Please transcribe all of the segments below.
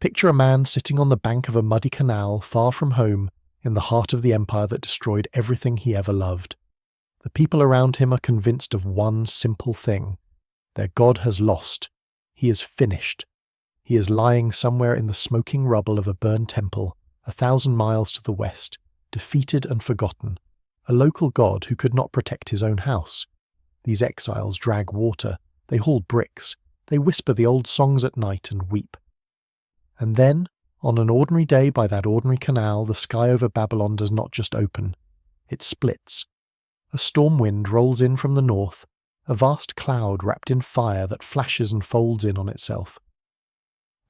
Picture a man sitting on the bank of a muddy canal far from home in the heart of the empire that destroyed everything he ever loved. The people around him are convinced of one simple thing. Their God has lost. He is finished. He is lying somewhere in the smoking rubble of a burned temple, 1,000 miles to the west, defeated and forgotten, a local god who could not protect his own house. These exiles drag water, they haul bricks, they whisper the old songs at night and weep. And then, on an ordinary day by that ordinary canal, the sky over Babylon does not just open, it splits. A storm wind rolls in from the north, a vast cloud wrapped in fire that flashes and folds in on itself.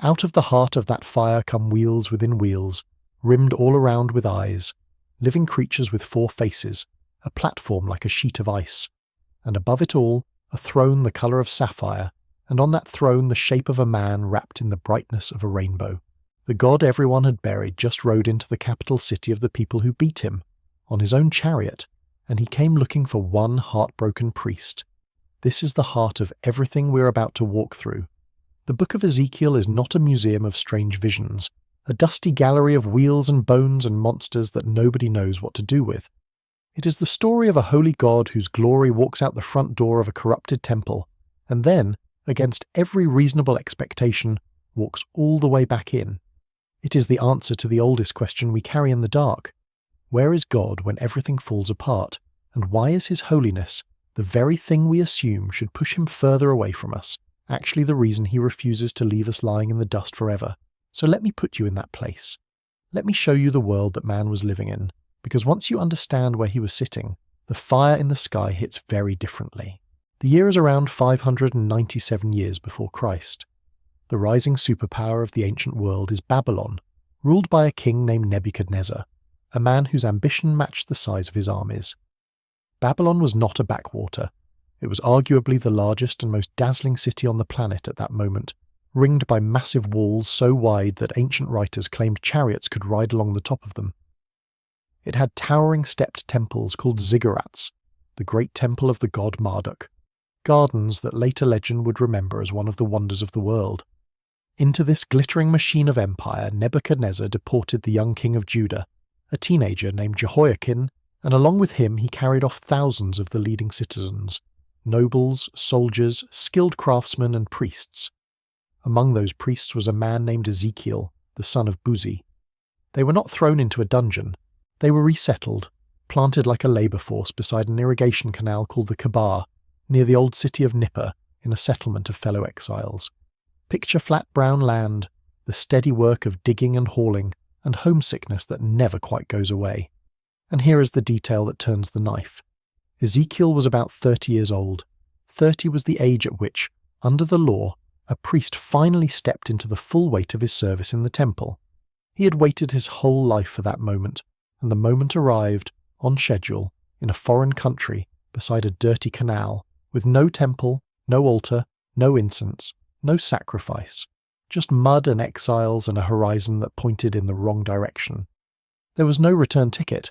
Out of the heart of that fire come wheels within wheels, rimmed all around with eyes, living creatures with 4 faces, a platform like a sheet of ice, and above it all, a throne the colour of sapphire, and on that throne the shape of a man wrapped in the brightness of a rainbow. The god everyone had buried just rode into the capital city of the people who beat him, on his own chariot, and he came looking for one heartbroken priest. This is the heart of everything we're about to walk through. The Book of Ezekiel is not a museum of strange visions, a dusty gallery of wheels and bones and monsters that nobody knows what to do with. It is the story of a holy God whose glory walks out the front door of a corrupted temple, and then, against every reasonable expectation, walks all the way back in. It is the answer to the oldest question we carry in the dark. Where is God when everything falls apart, and why is His holiness, the very thing we assume should push Him further away from us, actually the reason He refuses to leave us lying in the dust forever? So let me put you in that place. Let me show you the world that man was living in, because once you understand where he was sitting, the fire in the sky hits very differently. The year is around 597 years before Christ. The rising superpower of the ancient world is Babylon, ruled by a king named Nebuchadnezzar, a man whose ambition matched the size of his armies. Babylon was not a backwater. It was arguably the largest and most dazzling city on the planet at that moment, ringed by massive walls so wide that ancient writers claimed chariots could ride along the top of them. It had towering stepped temples called ziggurats, the great temple of the god Marduk, gardens that later legend would remember as one of the wonders of the world. Into this glittering machine of empire, Nebuchadnezzar deported the young king of Judah, a teenager named Jehoiakim, and along with him he carried off thousands of the leading citizens, nobles, soldiers, skilled craftsmen and priests. Among those priests was a man named Ezekiel, the son of Buzi. They were not thrown into a dungeon. They were resettled, planted like a labour force beside an irrigation canal called the Kabar, near the old city of Nippur, in a settlement of fellow exiles. Picture flat brown land, the steady work of digging and hauling, and homesickness that never quite goes away. And here is the detail that turns the knife. Ezekiel was about 30 years old. 30 was the age at which, under the law, a priest finally stepped into the full weight of his service in the temple. He had waited his whole life for that moment, and the moment arrived, on schedule, in a foreign country, beside a dirty canal, with no temple, no altar, no incense, no sacrifice, just mud and exiles and a horizon that pointed in the wrong direction. There was no return ticket.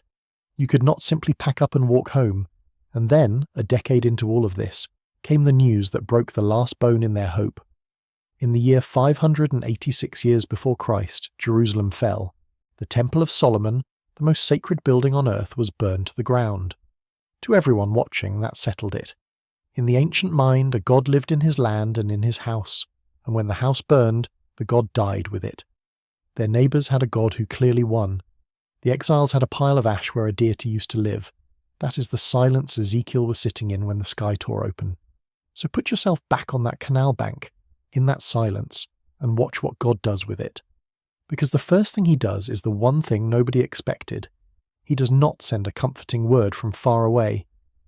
You could not simply pack up and walk home. And then, a decade into all of this, came the news that broke the last bone in their hope. In the year 586 years before Christ, Jerusalem fell. The Temple of Solomon, the most sacred building on earth, was burned to the ground. To everyone watching, that settled it. In the ancient mind, a god lived in his land and in his house, and when the house burned, the god died with it. Their neighbours had a god who clearly won. The exiles had a pile of ash where a deity used to live. That is the silence Ezekiel was sitting in when the sky tore open. So put yourself back on that canal bank, in that silence, and watch what God does with it. Because the first thing He does is the one thing nobody expected. He does not send a comforting word from far away.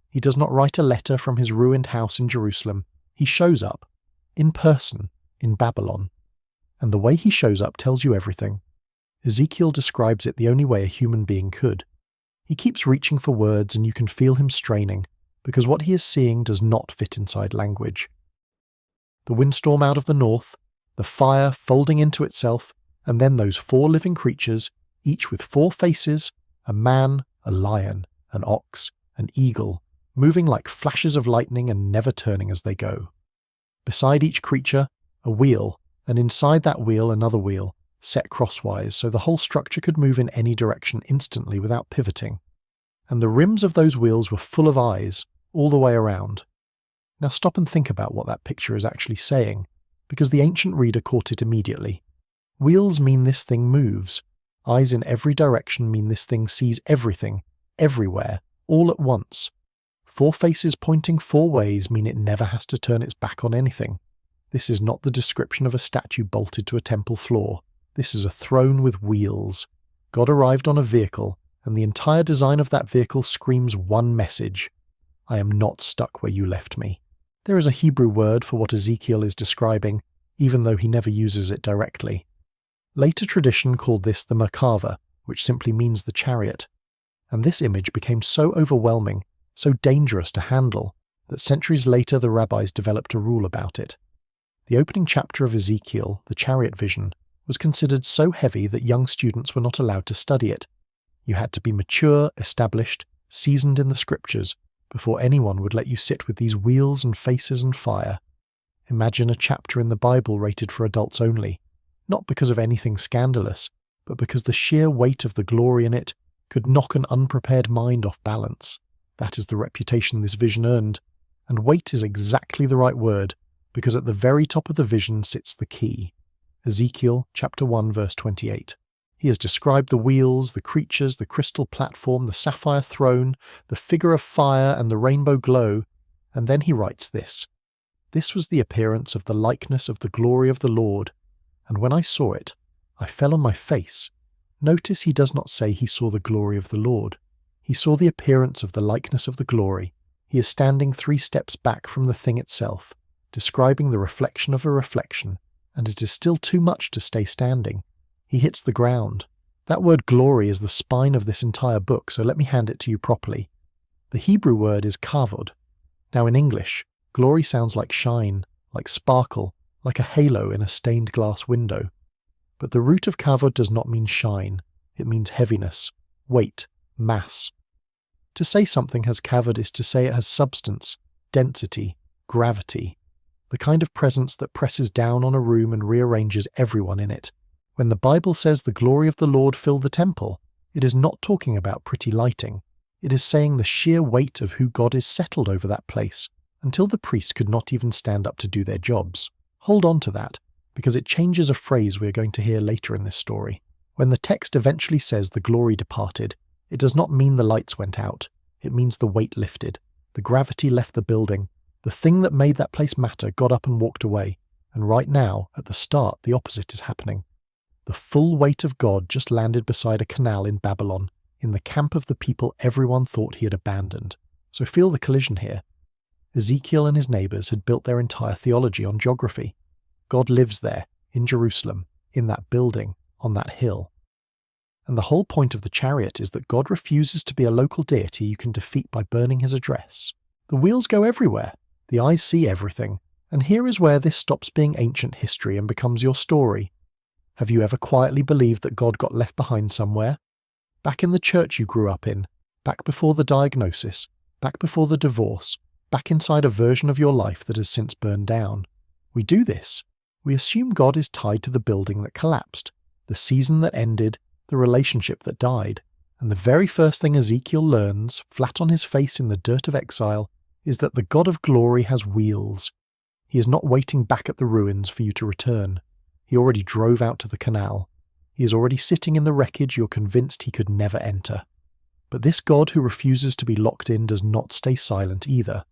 He does not write a letter from his ruined house in Jerusalem. He shows up, in person, in Babylon. And the way He shows up tells you everything. Ezekiel describes it the only way a human being could. He keeps reaching for words and you can feel him straining, because what he is seeing does not fit inside language. The windstorm out of the north, the fire folding into itself, and then those 4 living creatures, each with 4 faces, a man, a lion, an ox, an eagle, moving like flashes of lightning and never turning as they go. Beside each creature, a wheel, and inside that wheel another wheel, set crosswise so the whole structure could move in any direction instantly without pivoting. And the rims of those wheels were full of eyes, all the way around. Now stop and think about what that picture is actually saying, because the ancient reader caught it immediately. Wheels mean this thing moves. Eyes in every direction mean this thing sees everything, everywhere, all at once. 4 faces pointing 4 ways mean it never has to turn its back on anything. This is not the description of a statue bolted to a temple floor. This is a throne with wheels. God arrived on a vehicle, and the entire design of that vehicle screams one message: I am not stuck where you left me. There is a Hebrew word for what Ezekiel is describing, even though he never uses it directly. Later tradition called this the Merkava, which simply means the chariot. And this image became so overwhelming, so dangerous to handle, that centuries later the rabbis developed a rule about it. The opening chapter of Ezekiel, the chariot vision, was considered so heavy that young students were not allowed to study it. You had to be mature, established, seasoned in the scriptures, before anyone would let you sit with these wheels and faces and fire. Imagine a chapter in the Bible rated for adults only, not because of anything scandalous, but because the sheer weight of the glory in it could knock an unprepared mind off balance. That is the reputation this vision earned, and weight is exactly the right word, because at the very top of the vision sits the key. Ezekiel chapter 1 verse 28. He has described the wheels, the creatures, the crystal platform, the sapphire throne, the figure of fire and the rainbow glow, and then he writes this: This was the appearance of the likeness of the glory of the Lord, and when I saw it, I fell on my face. Notice he does not say he saw the glory of the Lord. He saw the appearance of the likeness of the glory. He is standing 3 steps back from the thing itself, describing the reflection of a reflection, and it is still too much to stay standing. He hits the ground. That word glory is the spine of this entire book, so let me hand it to you properly. The Hebrew word is kavod. Now in English, glory sounds like shine, like sparkle, like a halo in a stained glass window. But the root of kavod does not mean shine. It means heaviness, weight, mass. To say something has kavod is to say it has substance, density, gravity, the kind of presence that presses down on a room and rearranges everyone in it. When the Bible says the glory of the Lord filled the temple, it is not talking about pretty lighting. It is saying the sheer weight of who God is settled over that place, until the priests could not even stand up to do their jobs. Hold on to that, because it changes a phrase we are going to hear later in this story. When the text eventually says the glory departed, it does not mean the lights went out. It means the weight lifted. The gravity left the building. The thing that made that place matter got up and walked away. And right now, at the start, the opposite is happening. The full weight of God just landed beside a canal in Babylon, in the camp of the people everyone thought he had abandoned. So feel the collision here. Ezekiel and his neighbours had built their entire theology on geography. God lives there, in Jerusalem, in that building, on that hill. And the whole point of the chariot is that God refuses to be a local deity you can defeat by burning his address. The wheels go everywhere. The eyes see everything. And here is where this stops being ancient history and becomes your story. Have you ever quietly believed that God got left behind somewhere? Back in the church you grew up in, back before the diagnosis, back before the divorce, back inside a version of your life that has since burned down. We do this. We assume God is tied to the building that collapsed, the season that ended, the relationship that died. And the very first thing Ezekiel learns, flat on his face in the dirt of exile, is that the God of glory has wheels. He is not waiting back at the ruins for you to return. He already drove out to the canal. He is already sitting in the wreckage you're convinced he could never enter. But this God who refuses to be locked in does not stay silent either.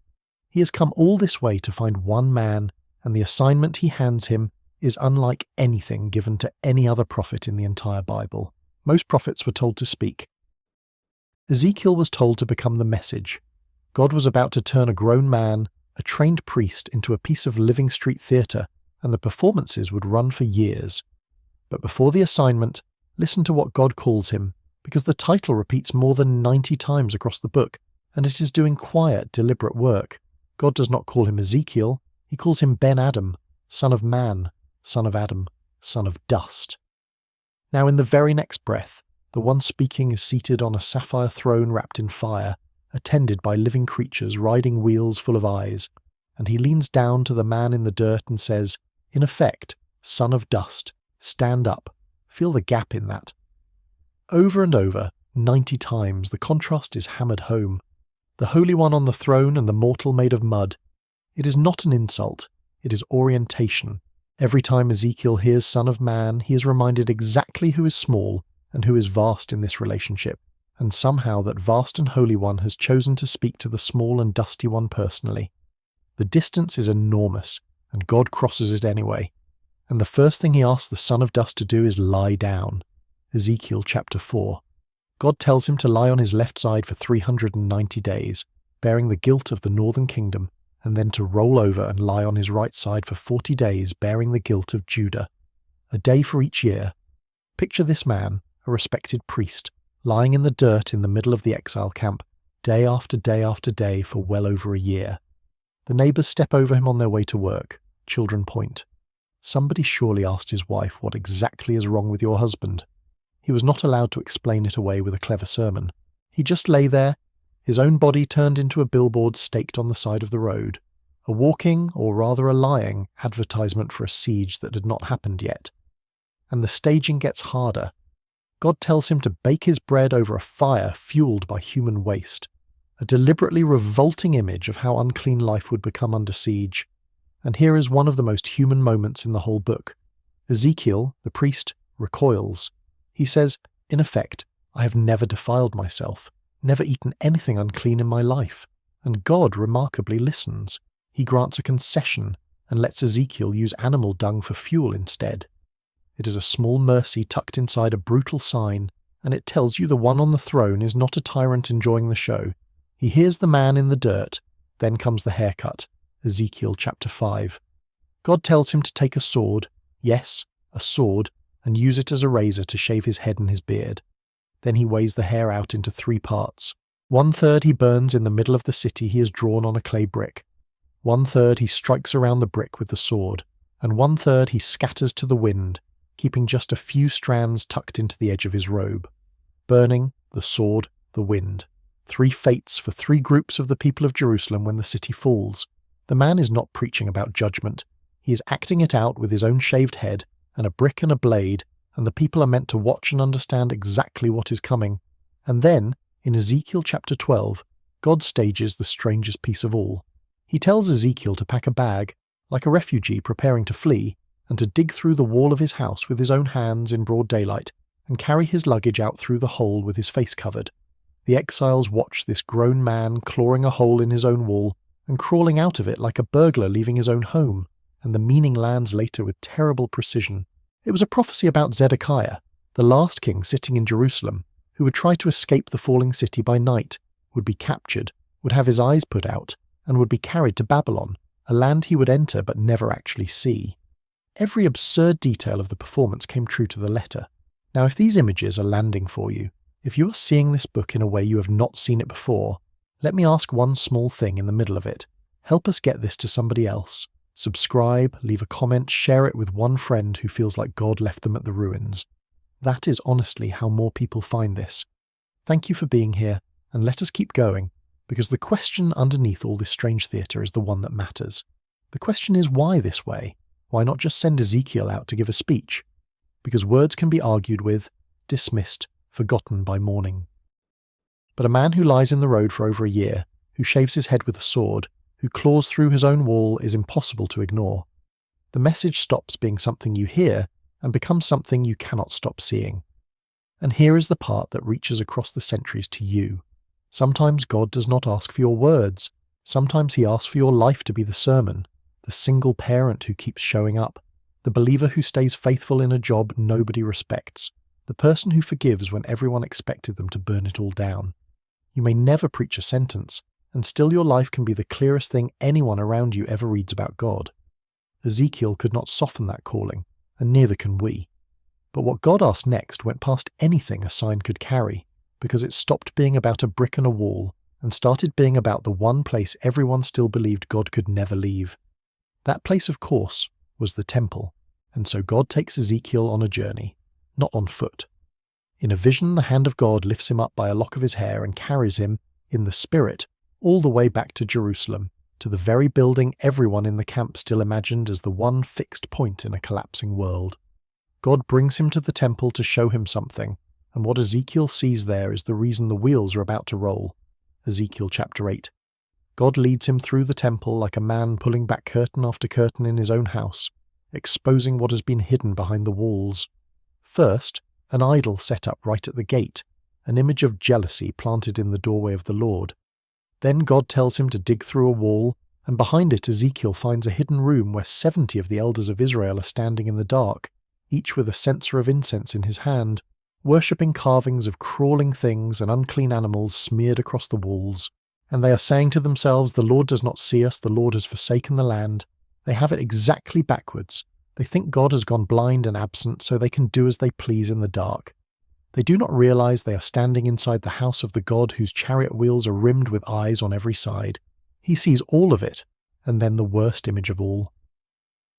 He has come all this way to find one man, and the assignment he hands him is unlike anything given to any other prophet in the entire Bible. Most prophets were told to speak. Ezekiel was told to become the message. God was about to turn a grown man, a trained priest, into a piece of living street theatre, and the performances would run for years. But before the assignment, listen to what God calls him, because the title repeats more than 90 times across the book, and it is doing quiet, deliberate work. God does not call him Ezekiel, he calls him Ben Adam, son of man, son of Adam, son of dust. Now in the very next breath, the one speaking is seated on a sapphire throne wrapped in fire, attended by living creatures riding wheels full of eyes, and he leans down to the man in the dirt and says, in effect, son of dust, stand up, Feel the gap in that. Over and over, 90 times, the contrast is hammered home. The Holy One on the throne and the mortal made of mud. It is not an insult, it is orientation. Every time Ezekiel hears Son of Man, he is reminded exactly who is small and who is vast in this relationship, and somehow that vast and holy one has chosen to speak to the small and dusty one personally. The distance is enormous, and God crosses it anyway. And the first thing he asks the son of dust to do is lie down. Ezekiel chapter 4. God tells him to lie on his left side for 390 days, bearing the guilt of the northern kingdom, and then to roll over and lie on his right side for 40 days, bearing the guilt of Judah. A day for each year. Picture this man, a respected priest, lying in the dirt in the middle of the exile camp, day after day after day for well over a year. The neighbours step over him on their way to work. Children point. Somebody surely asked his wife what exactly is wrong with your husband. He was not allowed to explain it away with a clever sermon. He just lay there, his own body turned into a billboard staked on the side of the road, a walking, or rather a lying, advertisement for a siege that had not happened yet. And the staging gets harder. God tells him to bake his bread over a fire fueled by human waste, a deliberately revolting image of how unclean life would become under siege. And here is one of the most human moments in the whole book. Ezekiel, the priest, recoils. He says, in effect, I have never defiled myself, never eaten anything unclean in my life. And God remarkably listens. He grants a concession and lets Ezekiel use animal dung for fuel instead. It is a small mercy tucked inside a brutal sign, and it tells you the one on the throne is not a tyrant enjoying the show. He hears the man in the dirt, then comes the haircut. Ezekiel chapter 5. God tells him to take a sword, yes, a sword, and use it as a razor to shave his head and his beard. Then he weighs the hair out into 3 parts. 1/3 he burns in the middle of the city he has drawn on a clay brick. 1/3 he strikes around the brick with the sword, and 1/3 he scatters to the wind, keeping just a few strands tucked into the edge of his robe. Burning, the sword, the wind. 3 fates for 3 groups of the people of Jerusalem when the city falls. The man is not preaching about judgment. He is acting it out with his own shaved head and a brick and a blade, and the people are meant to watch and understand exactly what is coming. And then, in Ezekiel chapter 12, God stages the strangest piece of all. He tells Ezekiel to pack a bag, like a refugee preparing to flee, and to dig through the wall of his house with his own hands in broad daylight, and carry his luggage out through the hole with his face covered. The exiles watch this grown man clawing a hole in his own wall, and crawling out of it like a burglar leaving his own home, and the meaning lands later with terrible precision. It was a prophecy about Zedekiah, the last king sitting in Jerusalem, who would try to escape the falling city by night, would be captured, would have his eyes put out, and would be carried to Babylon, a land he would enter but never actually see. Every absurd detail of the performance came true to the letter. Now, if these images are landing for you, if you are seeing this book in a way you have not seen it before, let me ask one small thing in the middle of it. Help us get this to somebody else. Subscribe, leave a comment, share it with one friend who feels like God left them at the ruins. That is honestly how more people find this. Thank you for being here, and let us keep going, because the question underneath all this strange theatre is the one that matters. The question is, why this way? Why not just send Ezekiel out to give a speech? Because words can be argued with, dismissed, forgotten by morning. But a man who lies in the road for over a year, who shaves his head with a sword, who claws through his own wall is impossible to ignore. The message stops being something you hear and becomes something you cannot stop seeing. And here is the part that reaches across the centuries to you. Sometimes God does not ask for your words. Sometimes he asks for your life to be the sermon, the single parent who keeps showing up, the believer who stays faithful in a job nobody respects, the person who forgives when everyone expected them to burn it all down. You may never preach a sentence, and still your life can be the clearest thing anyone around you ever reads about God. Ezekiel could not soften that calling, and neither can we. But what God asked next went past anything a sign could carry, because it stopped being about a brick and a wall, and started being about the one place everyone still believed God could never leave. That place, of course, was the temple, and so God takes Ezekiel on a journey, not on foot. In a vision, the hand of God lifts him up by a lock of his hair and carries him, in the spirit, all the way back to Jerusalem, to the very building everyone in the camp still imagined as the one fixed point in a collapsing world. God brings him to the temple to show him something, and what Ezekiel sees there is the reason the wheels are about to roll. Ezekiel chapter 8. God leads him through the temple like a man pulling back curtain after curtain in his own house, exposing what has been hidden behind the walls. First, an idol set up right at the gate, an image of jealousy planted in the doorway of the Lord. Then God tells him to dig through a wall, and behind it Ezekiel finds a hidden room where 70 of the elders of Israel are standing in the dark, each with a censer of incense in his hand, worshipping carvings of crawling things and unclean animals smeared across the walls. And they are saying to themselves, "The Lord does not see us, the Lord has forsaken the land." They have it exactly backwards. They think God has gone blind and absent so they can do as they please in the dark. They do not realize they are standing inside the house of the God whose chariot wheels are rimmed with eyes on every side. He sees all of it, and then the worst image of all.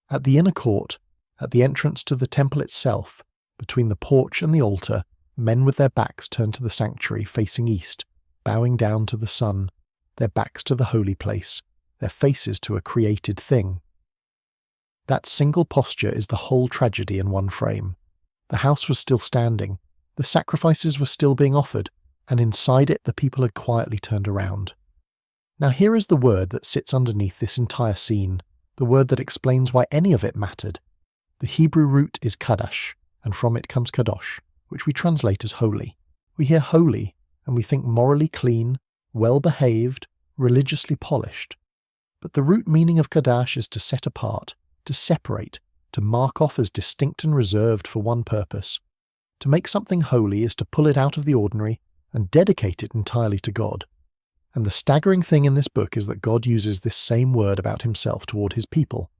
At the inner court, at the entrance to the temple itself, between the porch and the altar, men with their backs turned to the sanctuary facing east, bowing down to the sun, their backs to the holy place, their faces to a created thing. That single posture is the whole tragedy in one frame. The house was still standing, the sacrifices were still being offered, and inside it the people had quietly turned around. Now here is the word that sits underneath this entire scene, the word that explains why any of it mattered. The Hebrew root is kadash, and from it comes kadosh, which we translate as holy. We hear holy, and we think morally clean, well-behaved, religiously polished. But the root meaning of kadash is to set apart, to separate, to mark off as distinct and reserved for one purpose. To make something holy is to pull it out of the ordinary and dedicate it entirely to God. And the staggering thing in this book is that God uses this same word about himself toward his people.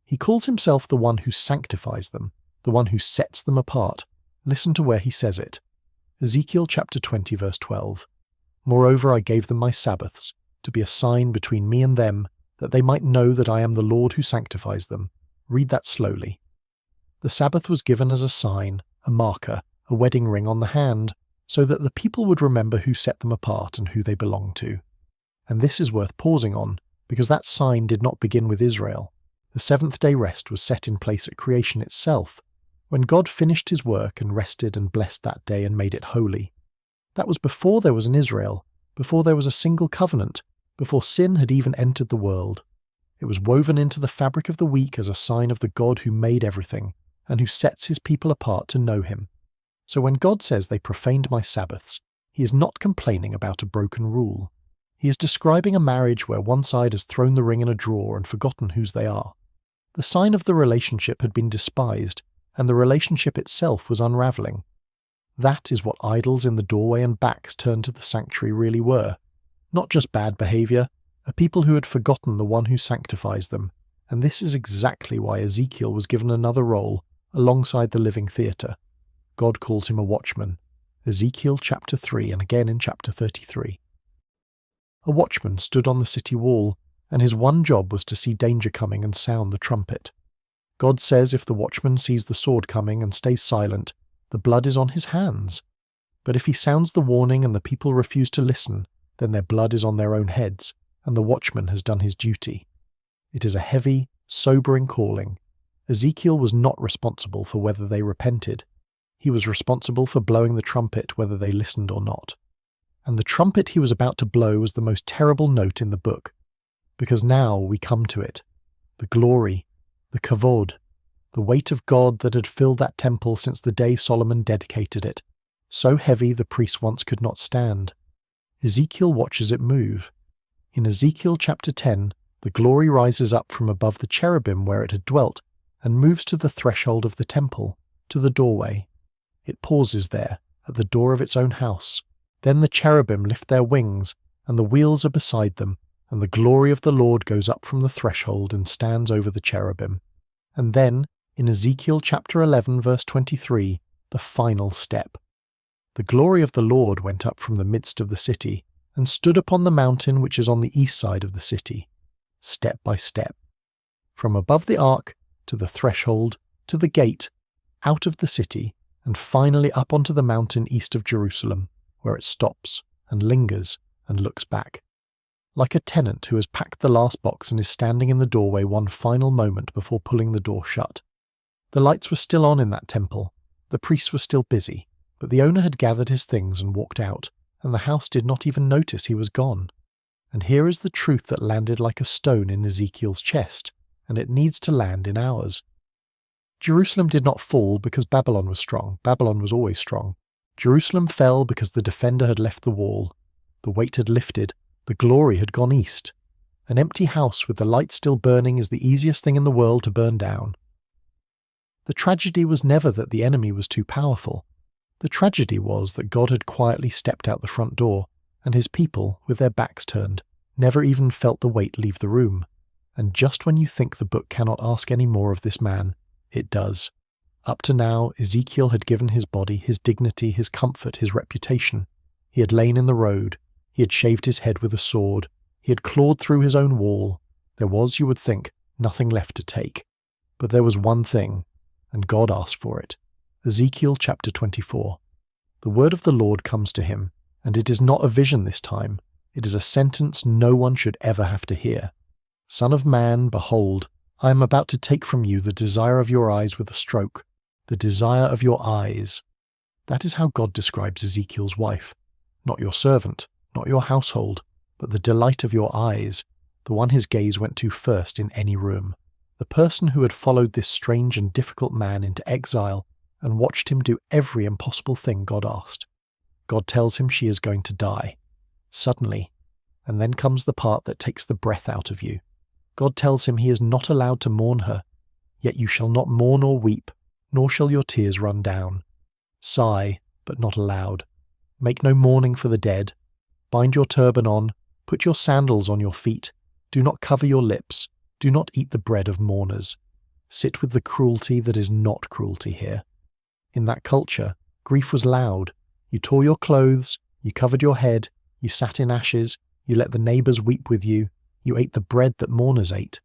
He calls himself the one who sanctifies them, the one who sets them apart. Listen to where he says it. Ezekiel chapter 20 verse 12. "Moreover I gave them my Sabbaths, to be a sign between me and them, that they might know that I am the Lord who sanctifies them." Read that slowly. The Sabbath was given as a sign, a marker, a wedding ring on the hand, so that the people would remember who set them apart and who they belonged to. And this is worth pausing on, because that sign did not begin with Israel. The seventh-day rest was set in place at creation itself, when God finished his work and rested and blessed that day and made it holy. That was before there was an Israel, before there was a single covenant, before sin had even entered the world. It was woven into the fabric of the week as a sign of the God who made everything, and who sets his people apart to know him. So when God says they profaned my Sabbaths, he is not complaining about a broken rule. He is describing a marriage where one side has thrown the ring in a drawer and forgotten whose they are. The sign of the relationship had been despised, and the relationship itself was unraveling. That is what idols in the doorway and backs turned to the sanctuary really were. Not just bad behavior, a people who had forgotten the one who sanctifies them, and this is exactly why Ezekiel was given another role alongside the living theatre. God calls him a watchman. Ezekiel chapter 3 and again in chapter 33. A watchman stood on the city wall, and his one job was to see danger coming and sound the trumpet. God says if the watchman sees the sword coming and stays silent, the blood is on his hands. But if he sounds the warning and the people refuse to listen, then their blood is on their own heads, and the watchman has done his duty. It is a heavy, sobering calling. Ezekiel was not responsible for whether they repented. He was responsible for blowing the trumpet whether they listened or not. And the trumpet he was about to blow was the most terrible note in the book, because now we come to it. The glory, the kavod, the weight of God that had filled that temple since the day Solomon dedicated it, so heavy the priests once could not stand. Ezekiel watches it move. In Ezekiel chapter 10, the glory rises up from above the cherubim where it had dwelt and moves to the threshold of the temple, to the doorway. It pauses there, at the door of its own house. Then the cherubim lift their wings, and the wheels are beside them, and the glory of the Lord goes up from the threshold and stands over the cherubim. And then, in Ezekiel chapter 11 verse 23, the final step. The glory of the Lord went up from the midst of the city, and stood upon the mountain which is on the east side of the city, step by step. From above the ark, to the threshold, to the gate, out of the city, and finally up onto the mountain east of Jerusalem, where it stops, and lingers, and looks back. Like a tenant who has packed the last box and is standing in the doorway one final moment before pulling the door shut. The lights were still on in that temple, the priests were still busy, but the owner had gathered his things and walked out, and the house did not even notice he was gone. And here is the truth that landed like a stone in Ezekiel's chest, and it needs to land in ours. Jerusalem did not fall because Babylon was strong. Babylon was always strong. Jerusalem fell because the defender had left the wall. The weight had lifted. The glory had gone east. An empty house with the light still burning is the easiest thing in the world to burn down. The tragedy was never that the enemy was too powerful. The tragedy was that God had quietly stepped out the front door, and his people, with their backs turned, never even felt the weight leave the room. And just when you think the book cannot ask any more of this man, it does. Up to now, Ezekiel had given his body, his dignity, his comfort, his reputation. He had lain in the road. He had shaved his head with a sword. He had clawed through his own wall. There was, you would think, nothing left to take. But there was one thing, and God asked for it. Ezekiel chapter 24. The word of the Lord comes to him, and it is not a vision this time. It is a sentence no one should ever have to hear. Son of man, behold, I am about to take from you the desire of your eyes with a stroke, the desire of your eyes. That is how God describes Ezekiel's wife. Not your servant, not your household, but the delight of your eyes, the one his gaze went to first in any room. The person who had followed this strange and difficult man into exile and watched him do every impossible thing God asked. God tells him she is going to die. Suddenly. And then comes the part that takes the breath out of you. God tells him he is not allowed to mourn her. Yet you shall not mourn or weep, nor shall your tears run down. Sigh, but not aloud. Make no mourning for the dead. Bind your turban on. Put your sandals on your feet. Do not cover your lips. Do not eat the bread of mourners. Sit with the cruelty that is not cruelty here. In that culture, grief was loud. You tore your clothes. You covered your head. You sat in ashes. You let the neighbours weep with you. You ate the bread that mourners ate.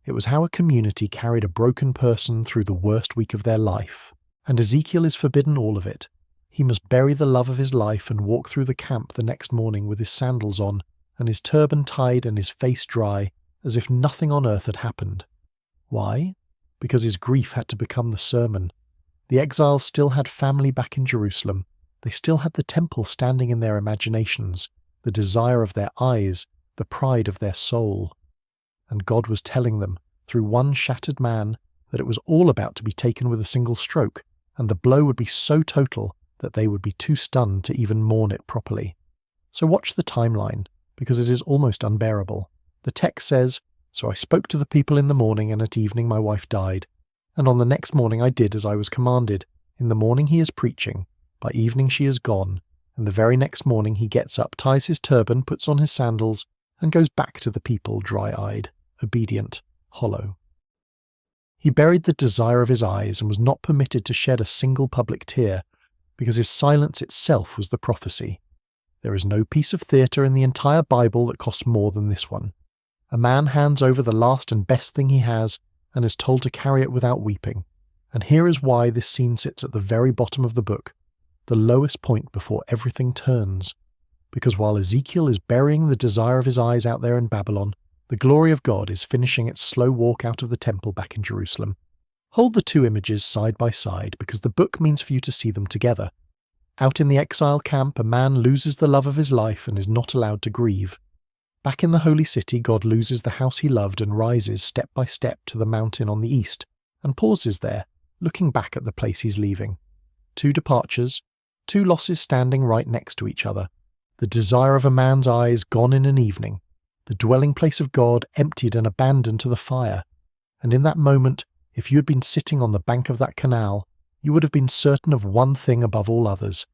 It was how a community carried a broken person through the worst week of their life. And Ezekiel is forbidden all of it. He must bury the love of his life and walk through the camp the next morning with his sandals on, and his turban tied and his face dry, as if nothing on earth had happened. Why? Because his grief had to become the sermon. The exiles still had family back in Jerusalem. They still had the temple standing in their imaginations, the desire of their eyes, the pride of their soul. And God was telling them, through one shattered man, that it was all about to be taken with a single stroke, and the blow would be so total that they would be too stunned to even mourn it properly. So watch the timeline, because it is almost unbearable. The text says, "So I spoke to the people in the morning, and at evening my wife died. And on the next morning I did as I was commanded. In the morning he is preaching. By evening she is gone. And the very next morning he gets up, ties his turban, puts on his sandals, and goes back to the people dry-eyed, obedient, hollow." He buried the desire of his eyes and was not permitted to shed a single public tear, because his silence itself was the prophecy. There is no piece of theatre in the entire Bible that costs more than this one. A man hands over the last and best thing he has and is told to carry it without weeping. And here is why this scene sits at the very bottom of the book, the lowest point before everything turns. Because while Ezekiel is burying the desire of his eyes out there in Babylon, the glory of God is finishing its slow walk out of the temple back in Jerusalem. Hold the two images side by side, because the book means for you to see them together. Out in the exile camp, a man loses the love of his life and is not allowed to grieve. Back in the holy city, God loses the house he loved and rises step by step to the mountain on the east, and pauses there, looking back at the place he's leaving. Two departures, two losses standing right next to each other. The desire of a man's eyes gone in an evening. The dwelling place of God emptied and abandoned to the fire. And in that moment, if you had been sitting on the bank of that canal, you would have been certain of one thing above all others.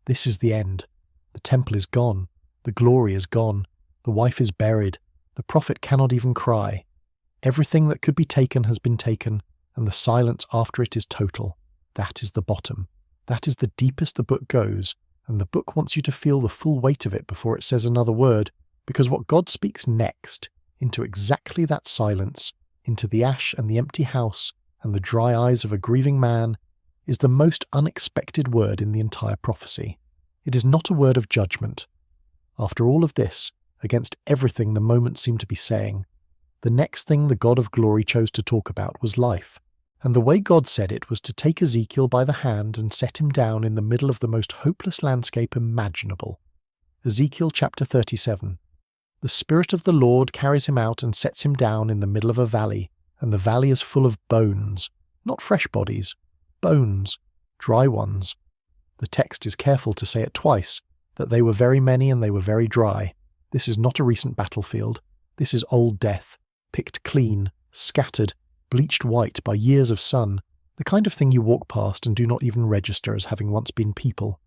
This is the end. The temple is gone. The glory is gone. The wife is buried. The prophet cannot even cry. Everything that could be taken has been taken, and the silence after it is total. That is the bottom. That is the deepest the book goes, and the book wants you to feel the full weight of it before it says another word, because what God speaks next, into exactly that silence, into the ash and the empty house and the dry eyes of a grieving man, is the most unexpected word in the entire prophecy. It is not a word of judgment. After all of this, against everything the moment seemed to be saying, the next thing the God of glory chose to talk about was life. And the way God said it was to take Ezekiel by the hand and set him down in the middle of the most hopeless landscape imaginable. Ezekiel chapter 37. The Spirit of the Lord carries him out and sets him down in the middle of a valley, and the valley is full of bones, not fresh bodies, bones, dry ones. The text is careful to say it twice, that they were very many and they were very dry. This is not a recent battlefield. This is old death, picked clean, scattered, bleached white by years of sun, the kind of thing you walk past and do not even register as having once been people.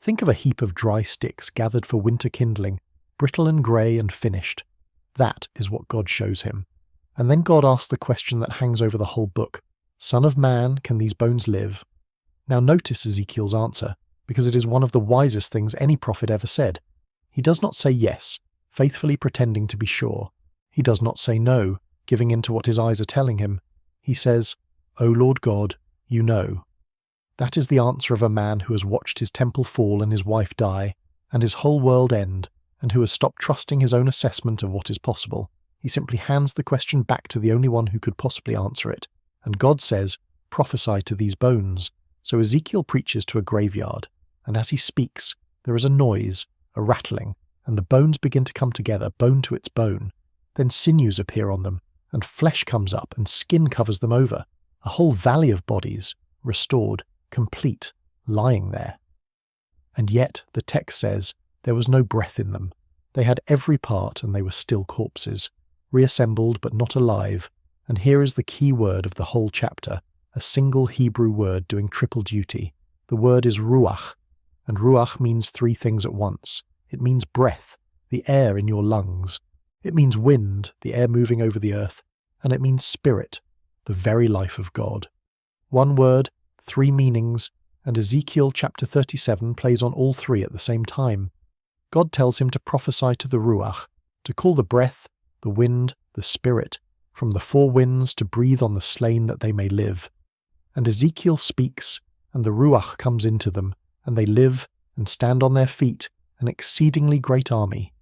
Think of a heap of dry sticks gathered for winter kindling, brittle and grey and finished. That is what God shows him. And then God asks the question that hangs over the whole book, Son of man, can these bones live? Now notice Ezekiel's answer, because it is one of the wisest things any prophet ever said. He does not say yes, faithfully pretending to be sure. He does not say no, giving in to what his eyes are telling him. He says, O Lord God, you know. That is the answer of a man who has watched his temple fall and his wife die, and his whole world end, and who has stopped trusting his own assessment of what is possible. He simply hands the question back to the only one who could possibly answer it. And God says, prophesy to these bones. So Ezekiel preaches to a graveyard, and as he speaks, there is a noise, a rattling, and the bones begin to come together, bone to its bone. Then sinews appear on them, and flesh comes up, and skin covers them over. A whole valley of bodies, restored, complete, lying there. And yet, the text says, there was no breath in them. They had every part, and they were still corpses, reassembled but not alive. And here is the key word of the whole chapter, a single Hebrew word doing triple duty. The word is ruach, and ruach means three things at once. It means breath, the air in your lungs. It means wind, the air moving over the earth. And it means spirit, the very life of God. One word, three meanings, and Ezekiel chapter 37 plays on all three at the same time. God tells him to prophesy to the ruach, to call the breath, the wind, the spirit, from the four winds to breathe on the slain that they may live. And Ezekiel speaks, and the ruach comes into them, and they live and stand on their feet, an exceedingly great army.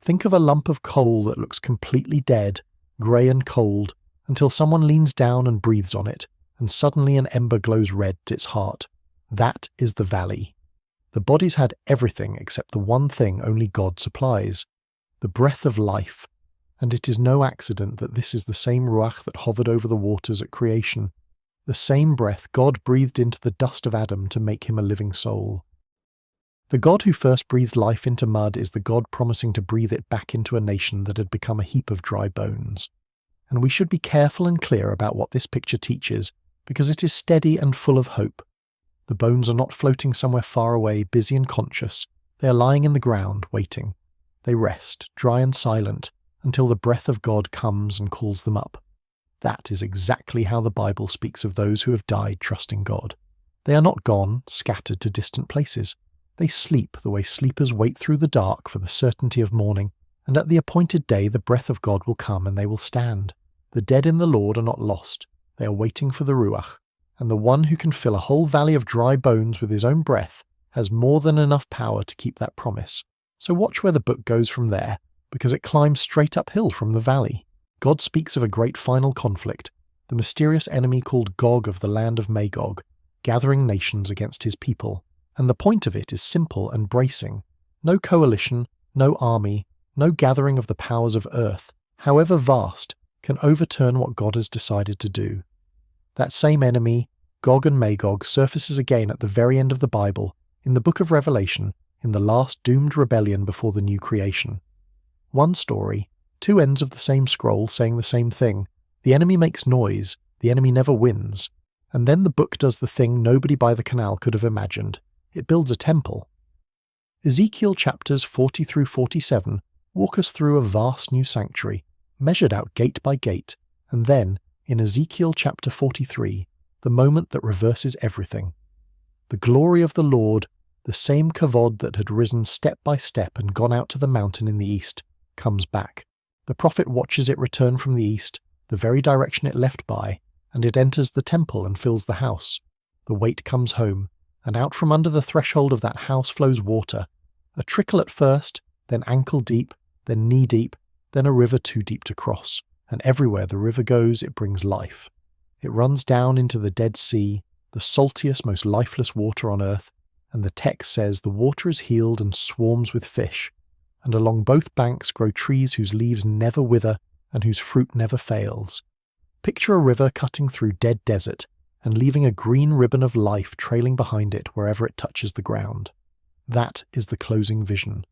Think of a lump of coal that looks completely dead, grey and cold, until someone leans down and breathes on it, and suddenly an ember glows red at its heart. That is the valley. The bodies had everything except the one thing only God supplies, the breath of life. And it is no accident that this is the same ruach that hovered over the waters at creation, the same breath God breathed into the dust of Adam to make him a living soul. The God who first breathed life into mud is the God promising to breathe it back into a nation that had become a heap of dry bones. And we should be careful and clear about what this picture teaches, because it is steady and full of hope. The bones are not floating somewhere far away, busy and conscious. They are lying in the ground, waiting. They rest, dry and silent, until the breath of God comes and calls them up. That is exactly how the Bible speaks of those who have died trusting God. They are not gone, scattered to distant places. They sleep the way sleepers wait through the dark for the certainty of morning, and at the appointed day the breath of God will come and they will stand. The dead in the Lord are not lost. They are waiting for the ruach, and the one who can fill a whole valley of dry bones with his own breath has more than enough power to keep that promise. So watch where the book goes from there, because it climbs straight uphill from the valley. God speaks of a great final conflict, the mysterious enemy called Gog of the land of Magog, gathering nations against his people. And the point of it is simple and bracing. No coalition, no army, no gathering of the powers of earth, however vast, can overturn what God has decided to do. That same enemy, Gog and Magog, surfaces again at the very end of the Bible, in the book of Revelation, in the last doomed rebellion before the new creation. One story, two ends of the same scroll saying the same thing. The enemy makes noise, the enemy never wins. And then the book does the thing nobody by the canal could have imagined. It builds a temple. Ezekiel chapters 40 through 47 walk us through a vast new sanctuary, measured out gate by gate, and then, in Ezekiel chapter 43, the moment that reverses everything. The glory of the Lord, the same kavod that had risen step by step and gone out to the mountain in the east, comes back. The prophet watches it return from the east, the very direction it left by, and it enters the temple and fills the house. The weight comes home, and out from under the threshold of that house flows water, a trickle at first, then ankle deep, then knee deep, then a river too deep to cross, and everywhere the river goes it brings life. It runs down into the Dead Sea, the saltiest, most lifeless water on earth, and the text says the water is healed and swarms with fish, and along both banks grow trees whose leaves never wither and whose fruit never fails. Picture a river cutting through dead desert and leaving a green ribbon of life trailing behind it wherever it touches the ground. That is the closing vision.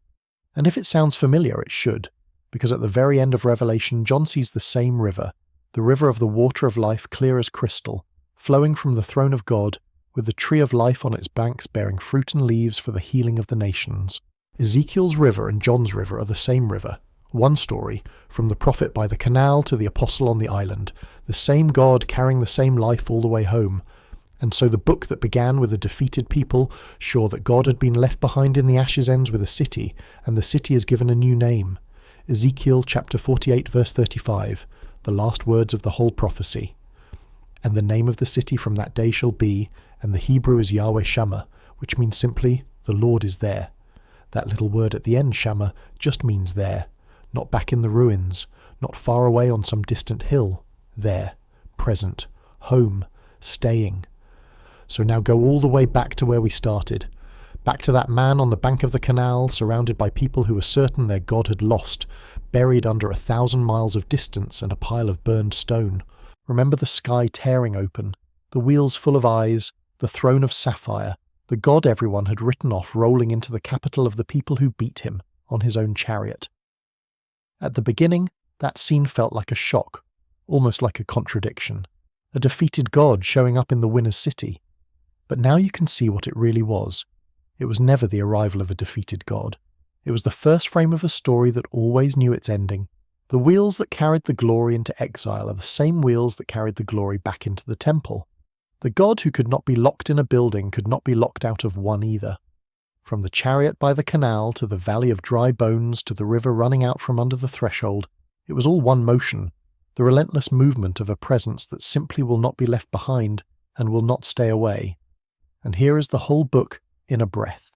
And if it sounds familiar, it should, because at the very end of Revelation, John sees the same river, the river of the water of life clear as crystal, flowing from the throne of God, with the tree of life on its banks bearing fruit and leaves for the healing of the nations. Ezekiel's river and John's river are the same river. One story, from the prophet by the canal to the apostle on the island, the same God carrying the same life all the way home. And so the book that began with a defeated people, sure that God had been left behind in the ashes, ends with a city, and the city is given a new name. Ezekiel chapter 48 verse 35, the last words of the whole prophecy. And the name of the city from that day shall be, and the Hebrew is Yahweh Shammah, which means simply, the Lord is there. That little word at the end, Shammah, just means there. Not back in the ruins, not far away on some distant hill. There, present, home, staying. So now go all the way back to where we started. Back to that man on the bank of the canal, surrounded by people who were certain their God had lost, buried under 1,000 miles of distance and a pile of burned stone. Remember the sky tearing open, the wheels full of eyes, the throne of sapphire, the God everyone had written off rolling into the capital of the people who beat him on his own chariot. At the beginning, that scene felt like a shock, almost like a contradiction, a defeated God showing up in the winner's city. But now you can see what it really was. It was never the arrival of a defeated God. It was the first frame of a story that always knew its ending. The wheels that carried the glory into exile are the same wheels that carried the glory back into the temple. The God who could not be locked in a building could not be locked out of one either. From the chariot by the canal to the valley of dry bones to the river running out from under the threshold, it was all one motion, the relentless movement of a presence that simply will not be left behind and will not stay away. And here is the whole book in a breath.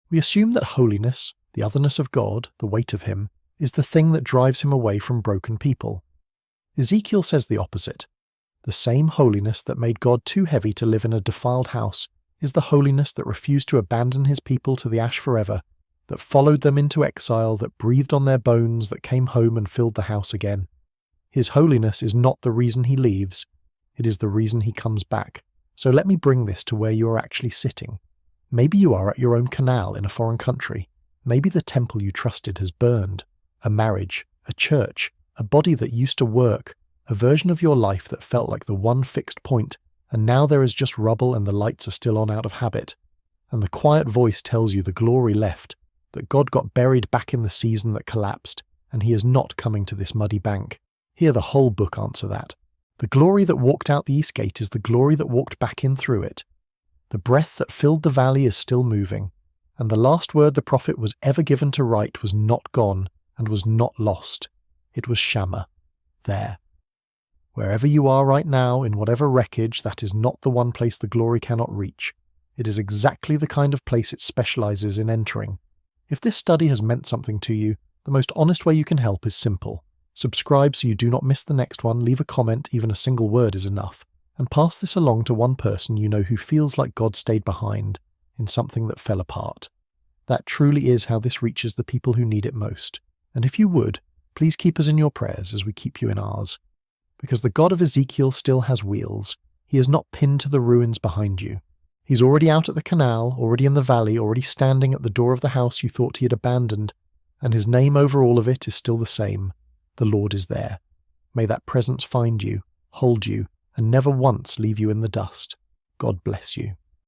We assume that holiness, the otherness of God, the weight of him, is the thing that drives him away from broken people. Ezekiel says the opposite. The same holiness that made God too heavy to live in a defiled house is the holiness that refused to abandon his people to the ash forever, that followed them into exile, that breathed on their bones, that came home and filled the house again. His holiness is not the reason he leaves, it is the reason he comes back. So let me bring this to where you are actually sitting. Maybe you are at your own canal in a foreign country. Maybe the temple you trusted has burned. A marriage, a church, a body that used to work, a version of your life that felt like the one fixed point, and now there is just rubble and the lights are still on out of habit. And the quiet voice tells you the glory left, that God got buried back in the season that collapsed, and he is not coming to this muddy bank. Hear the whole book answer that. The glory that walked out the east gate is the glory that walked back in through it. The breath that filled the valley is still moving, and the last word the prophet was ever given to write was not gone and was not lost. It was Shammah, there. Wherever you are right now, in whatever wreckage, that is not the one place the glory cannot reach. It is exactly the kind of place it specializes in entering. If this study has meant something to you, the most honest way you can help is simple. Subscribe so you do not miss the next one, leave a comment, even a single word is enough, and pass this along to one person you know who feels like God stayed behind in something that fell apart. That truly is how this reaches the people who need it most. And if you would, please keep us in your prayers as we keep you in ours. Because the God of Ezekiel still has wheels. He is not pinned to the ruins behind you. He's already out at the canal, already in the valley, already standing at the door of the house you thought he had abandoned, and his name over all of it is still the same. The Lord is there. May that presence find you, hold you, and never once leave you in the dust. God bless you.